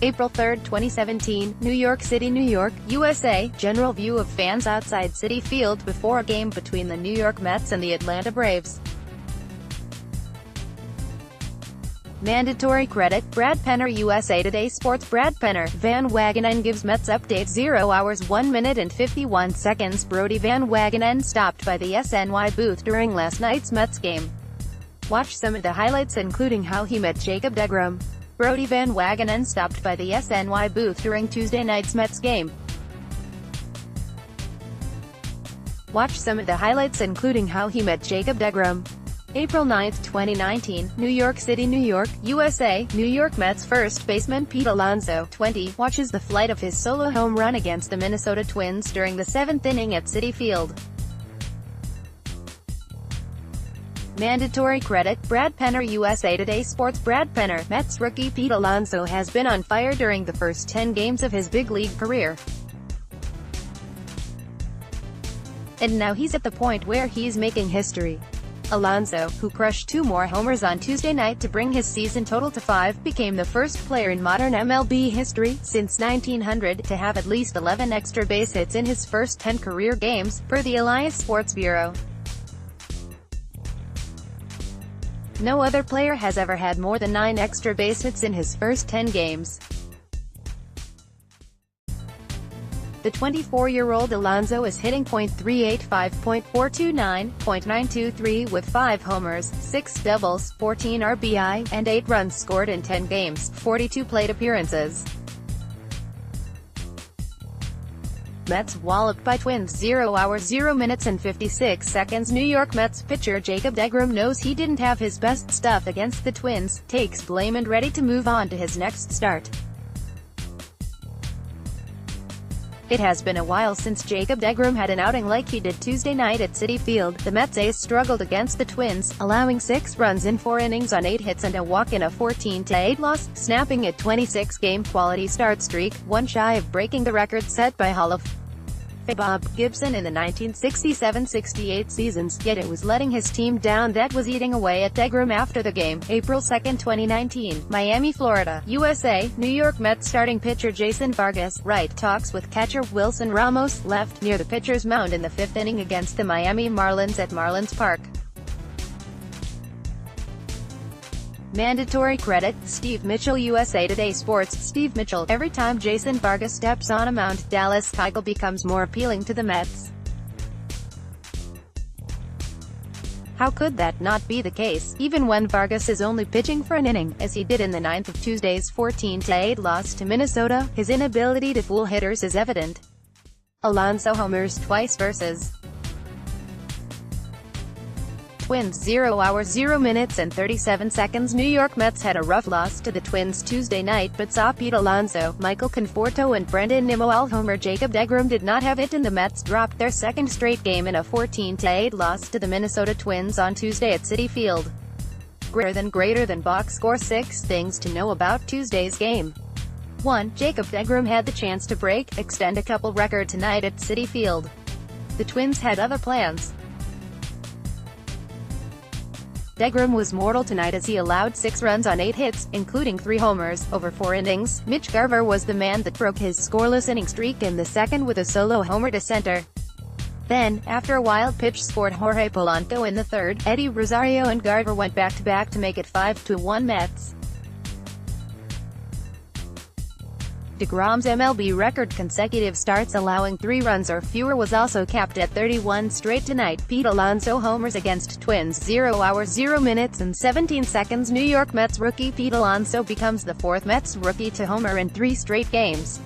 April 3, 2017, New York City, New York, USA. General view of fans outside Citi Field before a game between the New York Mets and the Atlanta Braves. Mandatory credit, Brad Penner. USA Today Sports. Brad Penner, Van Wagenen gives Mets update. 0 hours 1 minute and 51 seconds. Brodie Van Wagenen stopped by the SNY booth during last night's Mets game. Watch some of the highlights, including how he met Jacob deGrom. Brodie Van Wagenen stopped by the SNY booth during Tuesday night's Mets game. Watch some of the highlights, including how he met Jacob deGrom. April 9, 2019, New York City, New York, USA. New York Mets first baseman Pete Alonso, 20, watches the flight of his solo home run against the Minnesota Twins during the 7th inning at Citi Field. Mandatory credit, Brad Penner. USA Today Sports. Brad Penner, Mets rookie Pete Alonso has been on fire during the first 10 games of his big league career. And now he's at the point where he's making history. Alonso, who crushed 2 more homers on Tuesday night to bring his season total to 5, became the first player in modern MLB history, since 1900, to have at least 11 extra base hits in his first 10 career games, per the Elias Sports Bureau. No other player has ever had more than 9 extra base hits in his first 10 games. The 24-year-old Alonso is hitting .385, .429, .923 with 5 homers, 6 doubles, 14 RBI, and 8 runs scored in 10 games, 42 plate appearances. Mets walloped by Twins. 0 hours 0 minutes and 56 seconds. New York Mets pitcher Jacob deGrom knows he didn't have his best stuff against the Twins, takes blame and ready to move on to his next start. It has been a while since Jacob deGrom had an outing like he did Tuesday night at Citi Field. The Mets ace struggled against the Twins, allowing 6 runs in 4 innings on 8 hits and a walk in a 14-8 loss, snapping a 26-game quality start streak, one shy of breaking the record set by Hall of Fame Bob Gibson in the 1967-68 seasons, yet it was letting his team down that was eating away at deGrom after the game. April 2, 2019, Miami, Florida, USA. New York Mets starting pitcher Jason Vargas, right, talks with catcher Wilson Ramos, left, near the pitcher's mound in the 5th inning against the Miami Marlins at Marlins Park. Mandatory credit, Steve Mitchell. USA Today Sports. Steve Mitchell, every time Jason Vargas steps on a mound, Dallas Keuchel becomes more appealing to the Mets. How could that not be the case, even when Vargas is only pitching for an inning, as he did in the 9th of Tuesday's 14-8 loss to Minnesota? His inability to fool hitters is evident. Alonso homers twice versus Twins. 0 hours 0 minutes and 37 seconds. New York Mets had a rough loss to the Twins Tuesday night, but saw Pete Alonso, Michael Conforto and Brendan Nimmo all-homer. Jacob deGrom did not have it, and the Mets dropped their second straight game in a 14-8 loss to the Minnesota Twins on Tuesday at Citi Field. Greater than box score. 6 things to know about Tuesday's game. 1. Jacob deGrom had the chance to extend a couple record tonight at Citi Field. The Twins had other plans. deGrom was mortal tonight as he allowed 6 runs on 8 hits, including 3 homers, over 4 innings. Mitch Garver was the man that broke his scoreless inning streak in the second with a solo homer to center. Then, after a wild pitch scored Jorge Polanco in the 3rd, Eddie Rosario and Garver went back-to-back to make it 5-1 Mets. deGrom's MLB record consecutive starts allowing 3 runs or fewer was also capped at 31 straight tonight. Pete Alonso homers against Twins. 0 hours 0 minutes and 17 seconds. New York Mets rookie Pete Alonso becomes the 4th Mets rookie to homer in 3 straight games.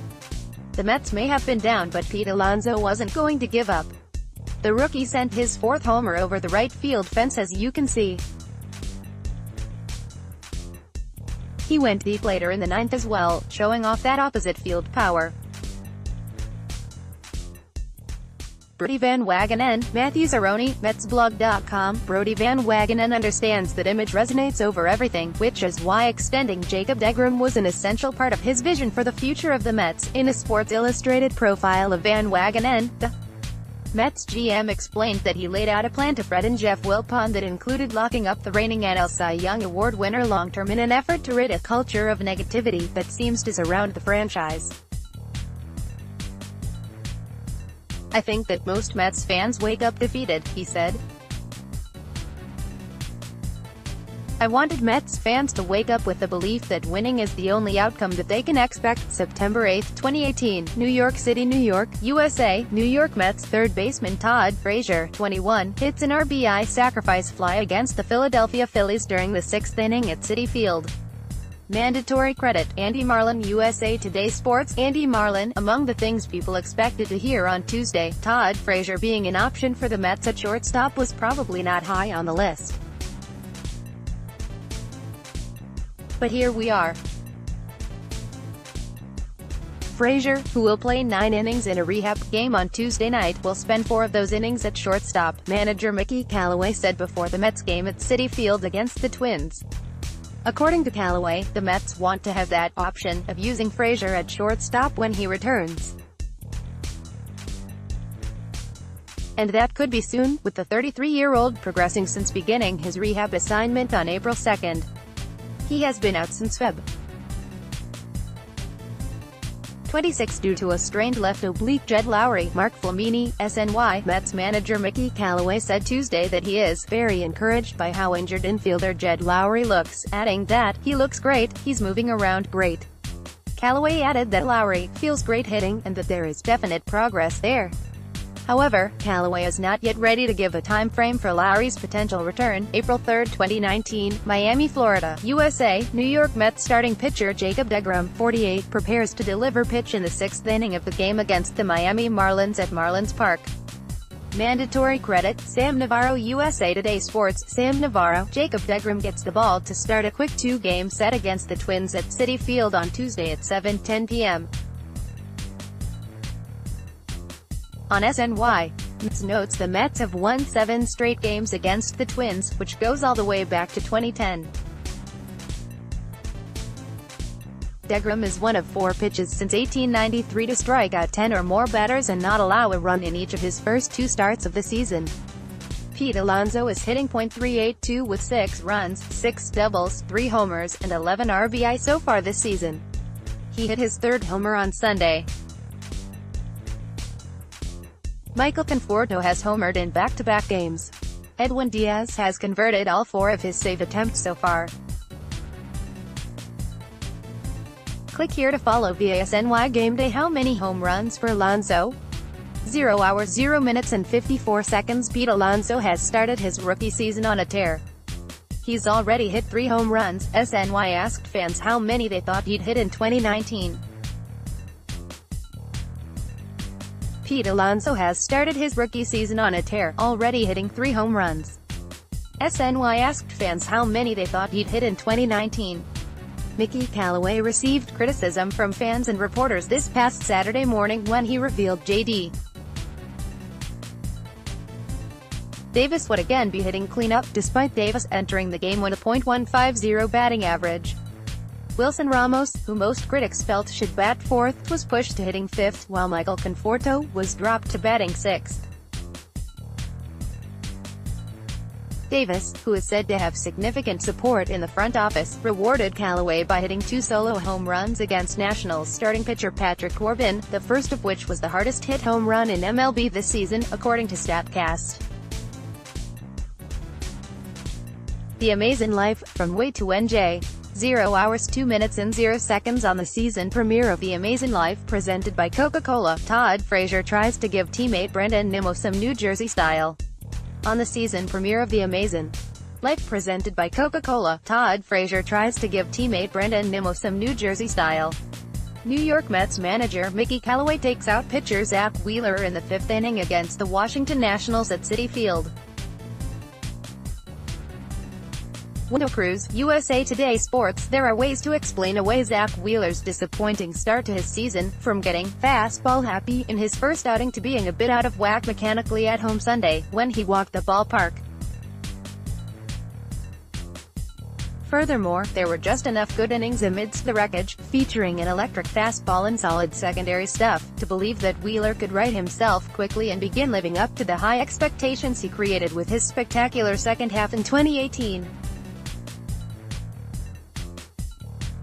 The Mets may have been down, but Pete Alonso wasn't going to give up. The rookie sent his 4th homer over the right field fence, as you can see. He went deep later in the 9th as well, showing off that opposite field power. Brodie Van Wagenen, Matthew Zeroni, MetsBlog.com. Brodie Van Wagenen understands that image resonates over everything, which is why extending Jacob deGrom was an essential part of his vision for the future of the Mets. In a Sports Illustrated profile of Van Wagenen, the Mets GM explained that he laid out a plan to Fred and Jeff Wilpon that included locking up the reigning NL Cy Young Award winner long-term in an effort to rid a culture of negativity that seems to surround the franchise. "I think that most Mets fans wake up defeated," he said. "I wanted Mets fans to wake up with the belief that winning is the only outcome that they can expect." September 8, 2018, New York City, New York, USA. New York Mets third baseman Todd Frazier, 21, hits an RBI sacrifice fly against the Philadelphia Phillies during the sixth inning at Citi Field. Mandatory credit, Andy Marlin. USA Today Sports. Andy Marlin. Among the things people expected to hear on Tuesday, Todd Frazier being an option for the Mets at shortstop was probably not high on the list. But here we are. Frazier, who will play 9 innings in a rehab game on Tuesday night, will spend 4 of those innings at shortstop, manager Mickey Callaway said before the Mets game at Citi Field against the Twins. According to Callaway, the Mets want to have that option of using Frazier at shortstop when he returns. And that could be soon, with the 33-year-old progressing since beginning his rehab assignment on April 2nd. He has been out since Feb. 26 due to a strained left oblique. Jed Lowrie. Mark Flamini, SNY. Mets manager Mickey Callaway said Tuesday that he is very encouraged by how injured infielder Jed Lowrie looks, adding that, "He looks great, he's moving around great." Callaway added that Lowrie feels great hitting, and that there is definite progress there. However, Callaway is not yet ready to give a time frame for Lowrie's potential return. April 3, 2019, Miami, Florida, USA. New York Mets starting pitcher Jacob deGrom, 48, prepares to deliver pitch in the 6th inning of the game against the Miami Marlins at Marlins Park. Mandatory credit, Sam Navarro. USA Today Sports. Sam Navarro. Jacob deGrom gets the ball to start a quick 2-game set against the Twins at Citi Field on Tuesday at 7:10 p.m. On SNY. Mets notes the Mets have won 7 straight games against the Twins, which goes all the way back to 2010. deGrom is one of 4 pitches since 1893 to strike out 10 or more batters and not allow a run in each of his first 2 starts of the season. Pete Alonso is hitting .382 with 6 runs, 6 doubles, 3 homers, and 11 RBI so far this season. He hit his 3rd homer on Sunday. Michael Conforto has homered in back-to-back games. Edwin Diaz has converted all 4 of his save attempts so far. Click here to follow via SNY Game Day. How many home runs for Alonso? 0 hours 0 minutes and 54 seconds. Pete Alonso has started his rookie season on a tear. He's already hit 3 home runs. SNY asked fans how many they thought he'd hit in 2019. Pete Alonso has started his rookie season on a tear, already hitting 3 home runs. SNY asked fans how many they thought he'd hit in 2019. Mickey Callaway received criticism from fans and reporters this past Saturday morning when he revealed J.D. Davis would again be hitting cleanup, despite Davis entering the game with a .150 batting average. Wilson Ramos, who most critics felt should bat 4th, was pushed to hitting 5th, while Michael Conforto was dropped to batting 6th. Davis, who is said to have significant support in the front office, rewarded Callaway by hitting 2 solo home runs against Nationals starting pitcher Patrick Corbin, the first of which was the hardest hit home run in MLB this season, according to StatCast. The Amazing Life, from Way to NJ. 0 hours 2 minutes and 0 seconds. On the season premiere of The Amazing Life, presented by Coca-Cola, Todd Frazier tries to give teammate Brandon Nimmo some New Jersey style. On the season premiere of The Amazing Life, presented by Coca-Cola, Todd Frazier tries to give teammate Brandon Nimmo some New Jersey style. New York Mets manager Mickey Callaway takes out pitcher Zach Wheeler in the 5th inning against the Washington Nationals at Citi Field. Wendell Cruz, USA Today Sports. There are ways to explain away Zach Wheeler's disappointing start to his season, from getting fastball happy in his first outing to being a bit out of whack mechanically at home Sunday, when he walked the ballpark. Furthermore, there were just enough good innings amidst the wreckage, featuring an electric fastball and solid secondary stuff, to believe that Wheeler could right himself quickly and begin living up to the high expectations he created with his spectacular second half in 2018.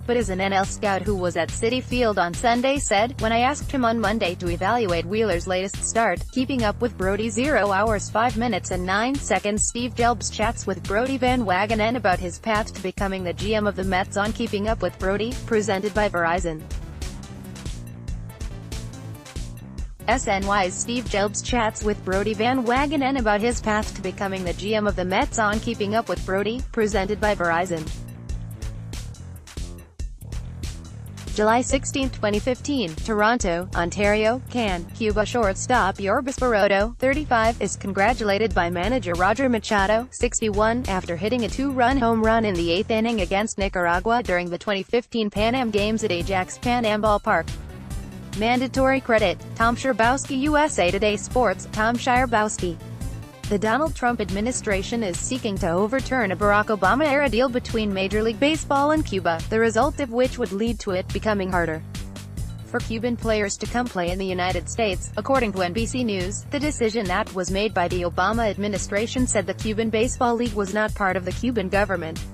But as an NL scout who was at Citi Field on Sunday said, when I asked him on Monday to evaluate Wheeler's latest start, Keeping Up with Brodie 0 hours 5 minutes and 9 seconds, Steve Jelbs chats with Brodie Van Wagenen about his path to becoming the GM of the Mets on Keeping Up with Brodie, presented by Verizon. SNY's Steve Jelbs chats with Brodie Van Wagenen about his path to becoming the GM of the Mets on Keeping Up with Brodie, presented by Verizon. July 16, 2015, Toronto, Ontario, Cuba shortstop Yorbis Baroto, 35, is congratulated by manager Roger Machado, 61, after hitting a two-run home run in the 8th inning against Nicaragua during the 2015 Pan Am Games at Ajax Pan Am Ballpark. Mandatory credit, Tom Scherbowski. USA Today Sports, Tom Scherbowski. The Donald Trump administration is seeking to overturn a Barack Obama-era deal between Major League Baseball and Cuba, the result of which would lead to it becoming harder for Cuban players to come play in the United States. According to NBC News, the decision that was made by the Obama administration said the Cuban Baseball League was not part of the Cuban government.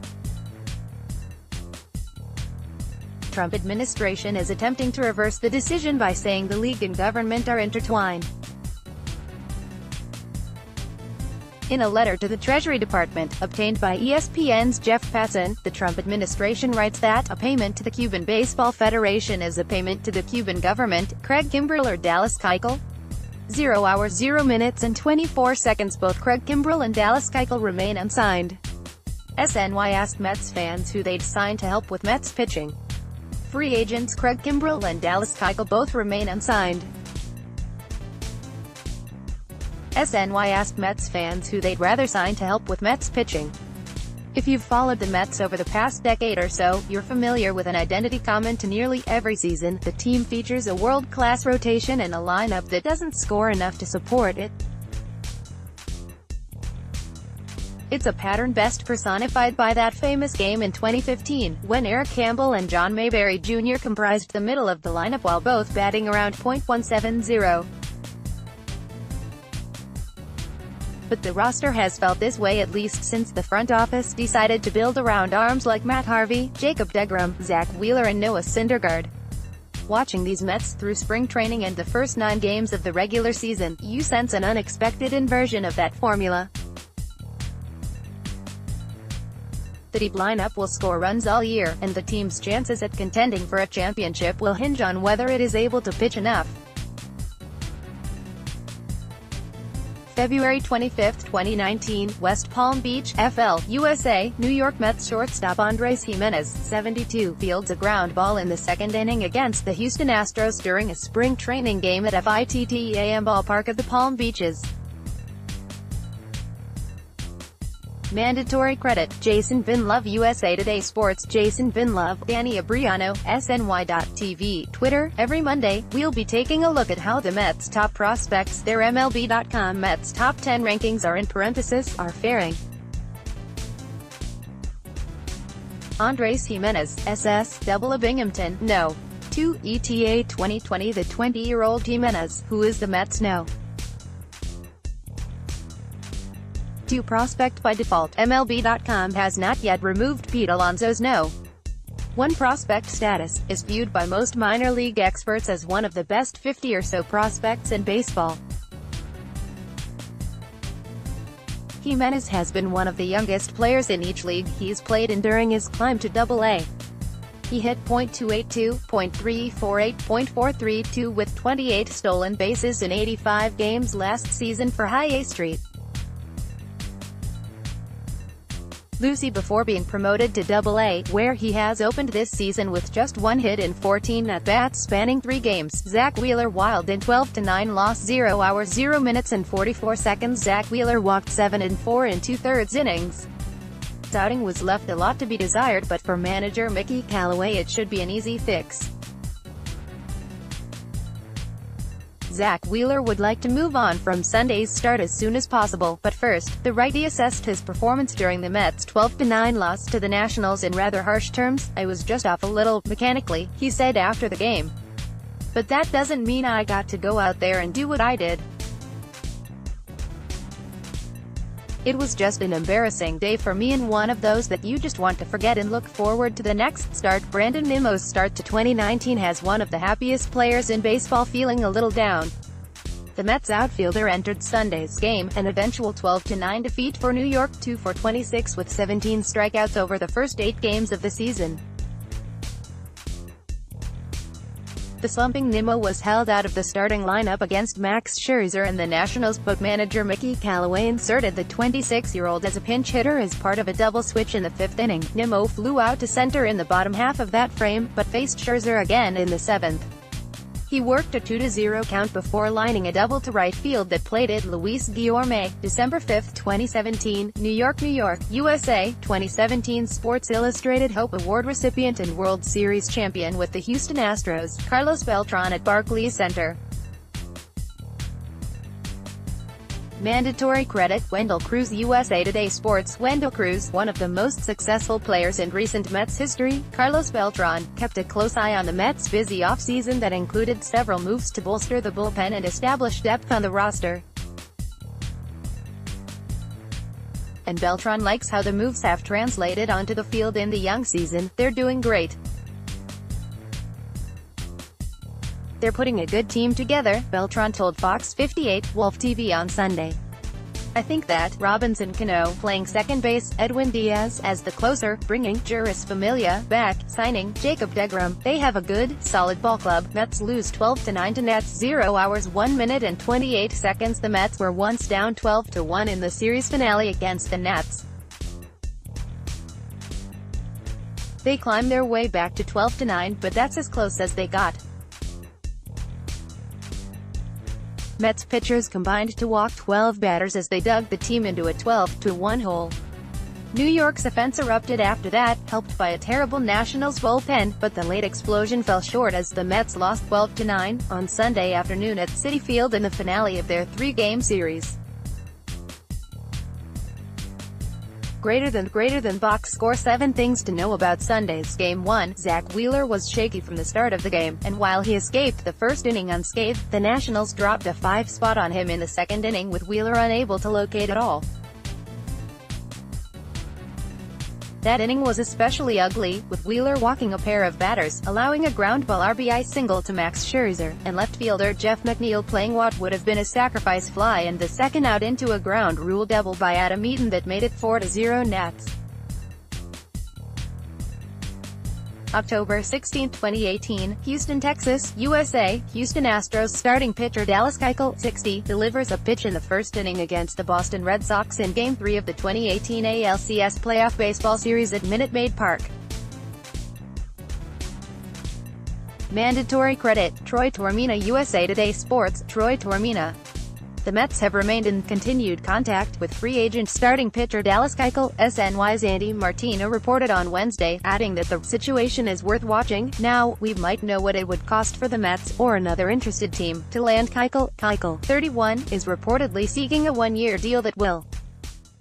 Trump administration is attempting to reverse the decision by saying the league and government are intertwined. In a letter to the Treasury Department, obtained by ESPN's Jeff Passan, the Trump administration writes that a payment to the Cuban Baseball Federation is a payment to the Cuban government. Craig Kimbrell or Dallas Keuchel? 0 hours 0 minutes and 24 seconds. Both Craig Kimbrell and Dallas Keuchel remain unsigned. SNY asked Mets fans who they'd sign to help with Mets pitching. Free agents Craig Kimbrell and Dallas Keuchel both remain unsigned. SNY asked Mets fans who they'd rather sign to help with Mets pitching. If you've followed the Mets over the past decade or so, you're familiar with an identity common to nearly every season: the team features a world-class rotation and a lineup that doesn't score enough to support it. It's a pattern best personified by that famous game in 2015, when Eric Campbell and John Mayberry Jr. comprised the middle of the lineup while both batting around .170. But the roster has felt this way at least since the front office decided to build around arms like Matt Harvey, Jacob deGrom, Zach Wheeler and Noah Syndergaard. Watching these Mets through spring training and the first 9 games of the regular season, you sense an unexpected inversion of that formula. The deep lineup will score runs all year, and the team's chances at contending for a championship will hinge on whether it is able to pitch enough. February 25, 2019, West Palm Beach, FL, USA, New York Mets shortstop Andrés Giménez, 72, fields a ground ball in the second inning against the Houston Astros during a spring training game at FITTEAM Ballpark at the Palm Beaches. Mandatory credit, Jason Vinlove. USA Today Sports, Jason Vinlove, Danny Abriano, SNY.TV, Twitter. Every Monday, we'll be taking a look at how the Mets' top prospects, their MLB.com Mets top 10 rankings are are faring. Andrés Giménez, SS, double A Binghamton, no. 2, ETA 2020. The 20-year-old Giménez, who is the Mets' no. 2 prospect by default. MLB.com has not yet removed Pete Alonso's no. 1 prospect status, is viewed by most minor league experts as one of the best 50 or so prospects in baseball. Giménez has been one of the youngest players in each league he's played in during his climb to Double-A. He hit .282, .348, .432 with 28 stolen bases in 85 games last season for High A Street. Lucy before being promoted to Double-A, where he has opened this season with just 1 hit in 14 at-bats spanning 3 games. Zach Wheeler wild in 12-9 loss, 0 hours 0 minutes and 44 seconds. Zach Wheeler walked 7 and 4 in 2/3 innings. His outing was left a lot to be desired, but for manager Mickey Callaway it should be an easy fix. Zack Wheeler would like to move on from Sunday's start as soon as possible, but first, the righty assessed his performance during the Mets' 12-9 loss to the Nationals in rather harsh terms. "I was just off a little, mechanically," he said after the game. "But that doesn't mean I got to go out there and do what I did. It was just an embarrassing day for me and one of those that you just want to forget and look forward to the next start." Brandon Nimmo's start to 2019 has one of the happiest players in baseball feeling a little down. The Mets outfielder entered Sunday's game, an eventual 12-9 defeat for New York, 2 for 26 with 17 strikeouts over the first 8 games of the season. The slumping Nimmo was held out of the starting lineup against Max Scherzer and the Nationals, but manager Mickey Callaway inserted the 26-year-old as a pinch hitter as part of a double switch in the 5th inning. Nimmo flew out to center in the bottom half of that frame, but faced Scherzer again in the 7th. He worked a 2-0 count before lining a double to right field that plated Luis Guillorme. December 5, 2017, New York, USA. 2017 Sports Illustrated Hope Award recipient and World Series champion with the Houston Astros, Carlos Beltran at Barclays Center. Mandatory credit, Wendell Cruz. USA Today Sports. Wendell Cruz, one of the most successful players in recent Mets history, Carlos Beltran, kept a close eye on the Mets' busy offseason that included several moves to bolster the bullpen and establish depth on the roster. And Beltran likes how the moves have translated onto the field in the young season. "They're doing great. They're putting a good team together," Beltran told Fox 58 Wolf TV on Sunday. "I think that Robinson Cano, playing second base, Edwin Diaz as the closer, bringing Juris Familia back, signing Jacob deGrom, they have a good, solid ball club." Mets lose 12-9 to Nats. 0 hours 1 minute and 28 seconds. The Mets were once down 12-1 in the series finale against the Nats. They climbed their way back to 12-9, but that's as close as they got. Mets pitchers combined to walk 12 batters as they dug the team into a 12-1 hole. New York's offense erupted after that, helped by a terrible Nationals bullpen, but the late explosion fell short as the Mets lost 12-9 on Sunday afternoon at Citi Field in the finale of their 3-game series. Greater than box score. 7 things to know about Sunday's Game 1. Zack Wheeler was shaky from the start of the game, and while he escaped the first inning unscathed, the Nationals dropped a 5 spot on him in the second inning with Wheeler unable to locate at all. That inning was especially ugly, with Wheeler walking a pair of batters, allowing a ground ball RBI single to Max Scherzer, and left fielder Jeff McNeil playing what would have been a sacrifice fly and the second out into a ground rule double by Adam Eaton that made it 4-0 Nats. October 16, 2018, Houston, Texas, USA. Houston Astros starting pitcher Dallas Keuchel, 60, delivers a pitch in the first inning against the Boston Red Sox in Game 3 of the 2018 ALCS Playoff Baseball Series at Minute Maid Park. Mandatory credit, Troy Tormina. USA Today Sports. Troy Tormina. The Mets have remained in continued contact with free agent starting pitcher Dallas Keuchel, SNY's Andy Martino reported on Wednesday, adding that the situation is worth watching. "Now, we might know what it would cost for the Mets, or another interested team, to land Keuchel." Keuchel, 31, is reportedly seeking a 1-year deal that will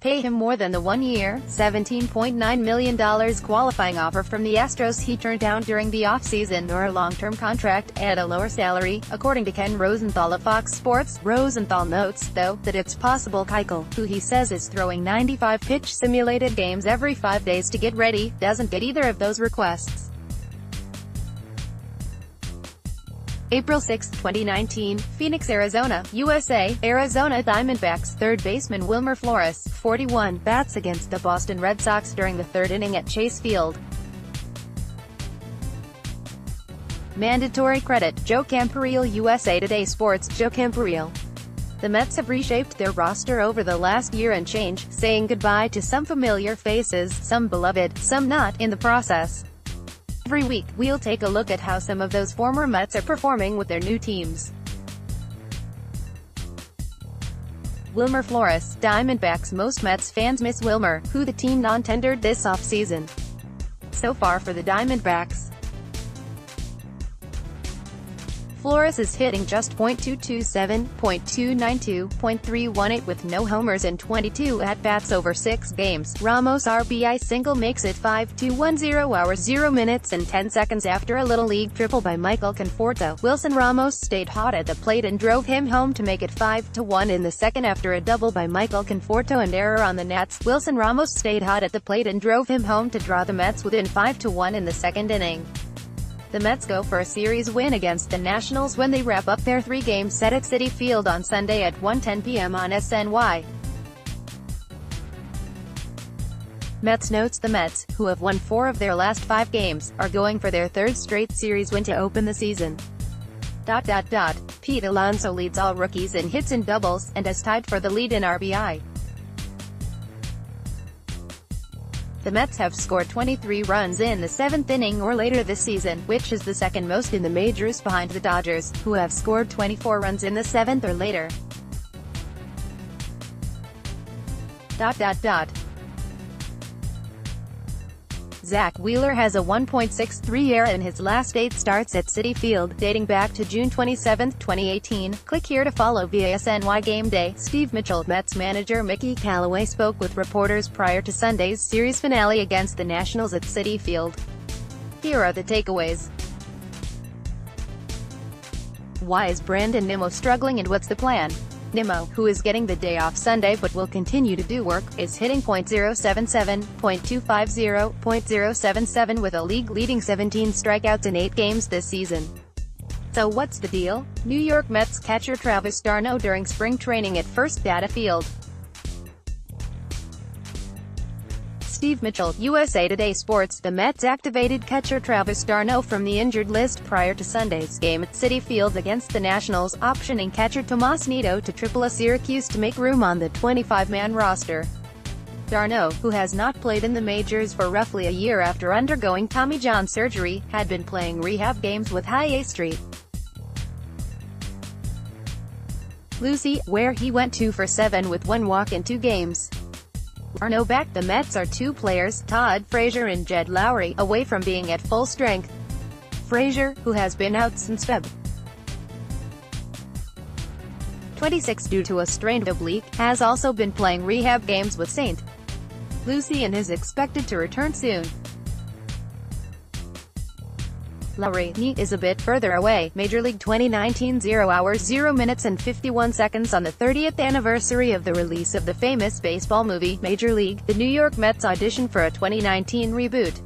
pay him more than the 1-year, $17.9 million qualifying offer from the Astros he turned down during the offseason, or a long-term contract at a lower salary, according to Ken Rosenthal of Fox Sports. Rosenthal notes, though, that it's possible Keuchel, who he says is throwing 95 pitch simulated games every 5 days to get ready, doesn't get either of those requests. April 6, 2019, Phoenix, Arizona, USA. Arizona Diamondbacks third baseman Wilmer Flores, 41, bats against the Boston Red Sox during the third inning at Chase Field. Mandatory credit, Joe Campanile. USA Today Sports. Joe Campanile. The Mets have reshaped their roster over the last year and change, saying goodbye to some familiar faces, some beloved, some not, in the process. Every week, we'll take a look at how some of those former Mets are performing with their new teams. Wilmer Flores. Diamondbacks. Most Mets fans miss Wilmer, who the team non-tendered this offseason. So far for the Diamondbacks, Flores is hitting just .227, .292, .318 with no homers and 22 at-bats over 6 games. Ramos' RBI single makes it 5-2-1-0 hours 0 minutes and 10 seconds after a Little League triple by Michael Conforto. Wilson Ramos stayed hot at the plate and drove him home to make it 5-1 in the second after a double by Michael Conforto and error on the Nats. Wilson Ramos stayed hot at the plate and drove him home to draw the Mets within 5-1 in the second inning. The Mets go for a series win against the Nationals when they wrap up their 3-game set at Citi Field on Sunday at 1:10 p.m. on SNY. Mets notes the Mets, who have won 4 of their last 5 games, are going for their 3rd straight series win to open the season. Pete Alonso leads all rookies in hits and doubles, and is tied for the lead in RBI. The Mets have scored 23 runs in the 7th inning or later this season, which is the second most in the majors behind the Dodgers, who have scored 24 runs in the 7th or later. Zach Wheeler has a 1.63 ERA in his last 8 starts at Citi Field, dating back to June 27, 2018. Click here to follow via SNY Game Day. Steve Mitchell, Mets manager Mickey Callaway spoke with reporters prior to Sunday's series finale against the Nationals at Citi Field. Here are the takeaways. Why is Brandon Nimmo struggling and what's the plan? Nimmo, who is getting the day off Sunday but will continue to do work, is hitting .077, .250, .077 with a league-leading 17 strikeouts in 8 games this season. So what's the deal? New York Mets catcher Travis d'Arnaud during spring training at First Data Field. Steve Mitchell, USA Today Sports. The Mets activated catcher Travis d'Arnaud from the injured list prior to Sunday's game at Citi Field against the Nationals, optioning catcher Tomas Nido to AAA Syracuse to make room on the 25-man roster. d'Arnaud, who has not played in the majors for roughly a year after undergoing Tommy John surgery, had been playing rehab games with High A Street Lucy, where he went 2 for 7 with 1 walk in 2 games. d'Arnaud back. The Mets are 2 players, Todd Frazier and Jed Lowry, away from being at full strength. Frazier, who has been out since Feb. 26 due to a strained oblique, has also been playing rehab games with St. Lucie and is expected to return soon. Lowry, knee, is a bit further away. Major League 2019 0 hours 0 minutes and 51 seconds on the 30th anniversary of the release of the famous baseball movie, Major League. The New York Mets audition for a 2019 reboot.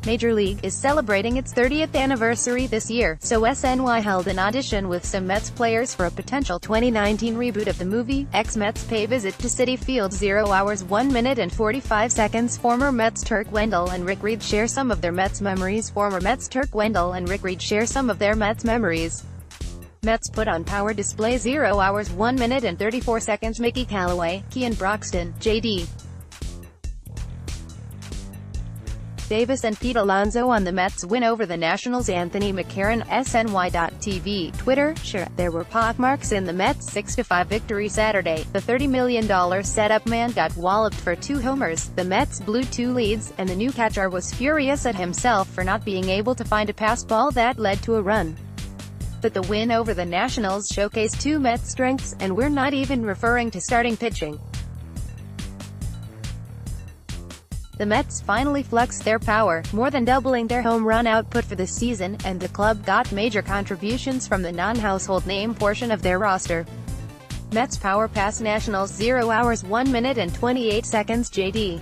Major League is celebrating its 30th anniversary this year, so SNY held an audition with some Mets players for a potential 2019 reboot of the movie. Ex-Mets pay visit to Citi Field 0 hours 1 minute and 45 seconds. Former Mets Turk Wendell and Rick Reed share some of their Mets memories. Former Mets Turk Wendell and Rick Reed share some of their Mets memories. Mets put on power display 0 hours 1 minute and 34 seconds. Mickey Callaway, Kean Broxton, J.D. Davis and Pete Alonso on the Mets win over the Nationals. Anthony McCarron, SNY.TV, Twitter. Sure, there were pockmarks in the Mets' 6-5 victory Saturday. The $30 million setup man got walloped for 2 homers. The Mets blew 2 leads, and the new catcher was furious at himself for not being able to find a pass ball that led to a run. But the win over the Nationals showcased 2 Mets strengths, and we're not even referring to starting pitching. The Mets finally flexed their power, more than doubling their home run output for this season, and the club got major contributions from the non-household name portion of their roster. Mets power pass Nationals 0 hours 1 minute and 28 seconds. J.D.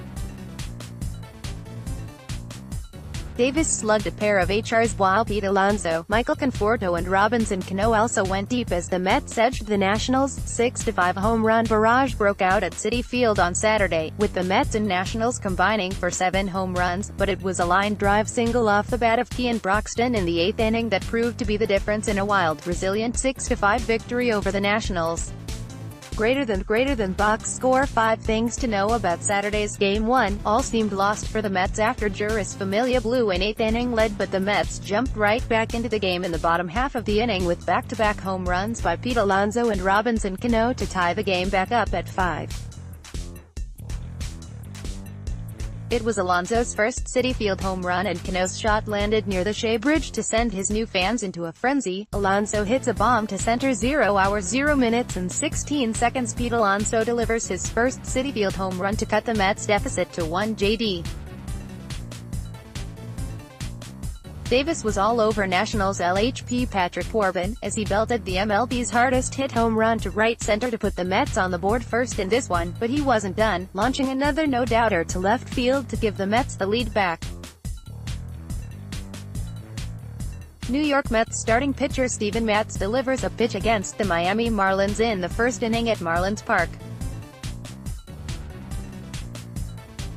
Davis slugged a pair of HRs while Pete Alonso, Michael Conforto and Robinson Cano also went deep as the Mets edged the Nationals. 6-5 home run barrage broke out at Citi Field on Saturday, with the Mets and Nationals combining for 7 home runs, but it was a line drive single off the bat of Kean Broxton in the 8th inning that proved to be the difference in a wild, resilient 6-5 victory over the Nationals. Greater than box score. 5 things to know about Saturday's Game 1. All seemed lost for the Mets after Juris Familia blew an 8th inning lead, but the Mets jumped right back into the game in the bottom half of the inning with back-to-back home runs by Pete Alonso and Robinson Cano to tie the game back up at 5. It was Alonso's first Citi Field home run, and Cano's shot landed near the Shea Bridge to send his new fans into a frenzy. Alonso hits a bomb to center. 0 hours 0 minutes and 16 seconds. Pete Alonso delivers his first Citi Field home run to cut the Mets' deficit to 1. J.D. Davis was all over Nationals LHP Patrick Corbin, as he belted the MLB's hardest-hit home run to right center to put the Mets on the board first in this one, but he wasn't done, launching another no-doubter to left field to give the Mets the lead back. New York Mets starting pitcher Steven Matz delivers a pitch against the Miami Marlins in the first inning at Marlins Park.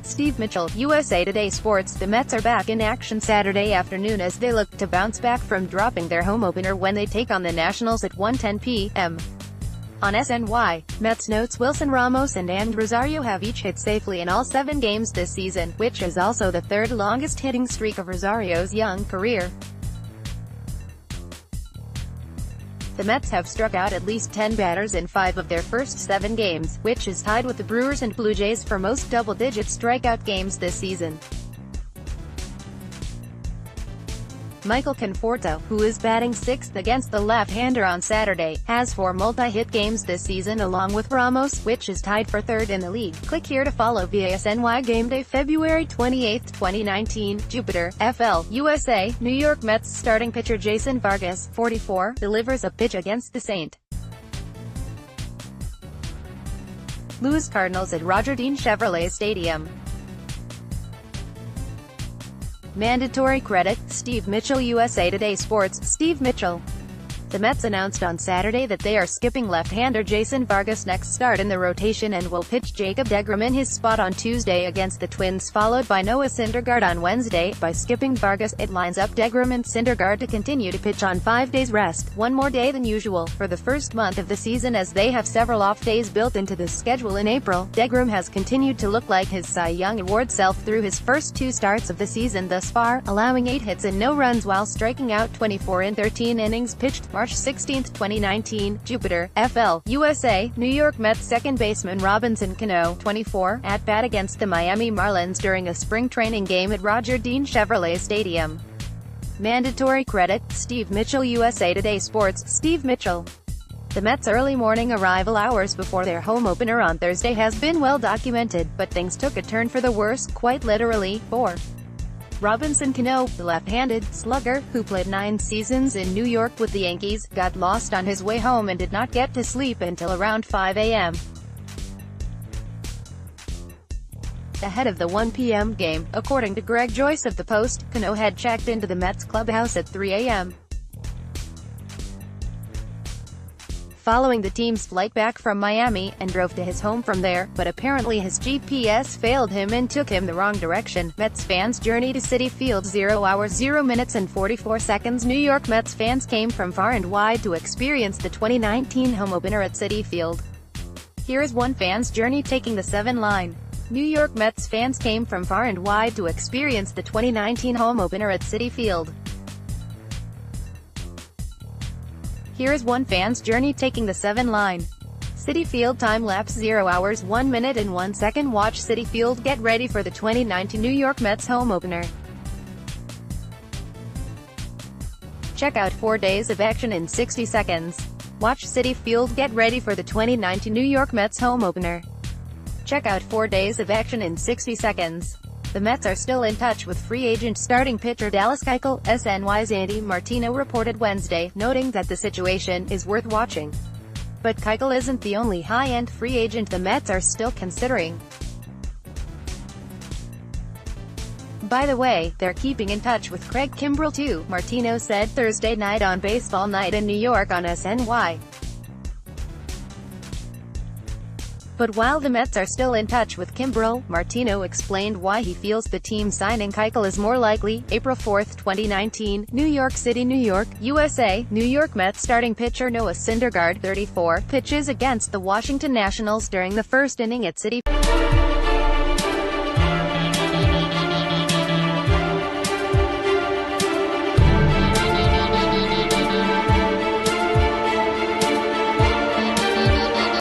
Steve Mitchell, USA Today Sports. The Mets are back in action Saturday afternoon as they look to bounce back from dropping their home opener when they take on the Nationals at 1:10 p.m. on SNY. Mets notes Wilson Ramos and And Rosario have each hit safely in all 7 games this season, which is also the third longest hitting streak of Rosario's young career. The Mets have struck out at least 10 batters in 5 of their first 7 games, which is tied with the Brewers and Blue Jays for most double-digit strikeout games this season. Michael Conforto, who is batting 6th against the left-hander on Saturday, has 4 multi-hit games this season along with Ramos, which is tied for 3rd in the league. Click here to follow via SNY Gameday February 28, 2019. Jupiter, FL, USA. New York Mets starting pitcher Jason Vargas, 44, delivers a pitch against the St. Louis Cardinals at Roger Dean Chevrolet Stadium. Mandatory credit, Steve Mitchell, USA Today Sports. Steve Mitchell. The Mets announced on Saturday that they are skipping left-hander Jason Vargas' next start in the rotation and will pitch Jacob deGrom in his spot on Tuesday against the Twins, followed by Noah Syndergaard on Wednesday. By skipping Vargas, it lines up deGrom and Syndergaard to continue to pitch on 5 days rest, one more day than usual, for the first month of the season, as they have several off days built into the schedule in April. deGrom has continued to look like his Cy Young Award self through his first 2 starts of the season thus far, allowing 8 hits and no runs while striking out 24 in 13 innings pitched. March 16, 2019. Jupiter, FL, USA. New York Mets second baseman Robinson Cano, 24, at bat against the Miami Marlins during a spring training game at Roger Dean Chevrolet Stadium. Mandatory credit, Steve Mitchell, USA Today Sports. Steve Mitchell. The Mets' early morning arrival hours before their home opener on Thursday has been well documented, but things took a turn for the worse, quite literally, for Robinson Cano, the left-handed slugger, who played 9 seasons in New York with the Yankees, got lost on his way home and did not get to sleep until around 5 a.m. ahead of the 1 p.m. game. According to Greg Joyce of The Post, Cano had checked into the Mets clubhouse at 3 a.m. following the team's flight back from Miami, and drove to his home from there, but apparently his GPS failed him and took him the wrong direction. Mets fans' journey to Citi Field. 0 hours 0 minutes and 44 seconds. New York Mets fans came from far and wide to experience the 2019 home opener at Citi Field. Here is one fan's journey taking the 7 line. New York Mets fans came from far and wide to experience the 2019 home opener at Citi Field. Here is one fan's journey taking the 7 line. Citi Field time-lapse. 0 hours 1 minute and 1 second. Watch Citi Field get ready for the 2019 New York Mets home opener. Check out 4 days of action in 60 seconds. Watch Citi Field get ready for the 2019 New York Mets home opener. Check out 4 days of action in 60 seconds. The Mets are still in touch with free agent starting pitcher Dallas Keuchel, SNY's Andy Martino reported Wednesday, noting that the situation is worth watching. But Keuchel isn't the only high-end free agent the Mets are still considering. By the way, they're keeping in touch with Craig Kimbrell too, Martino said Thursday night on Baseball Night in New York on SNY. But while the Mets are still in touch with Kimbrell, Martino explained why he feels the team signing Keuchel is more likely. April 4, 2019, New York City, New York, USA. New York Mets starting pitcher Noah Syndergaard, 34, pitches against the Washington Nationals during the first inning at Citi Field.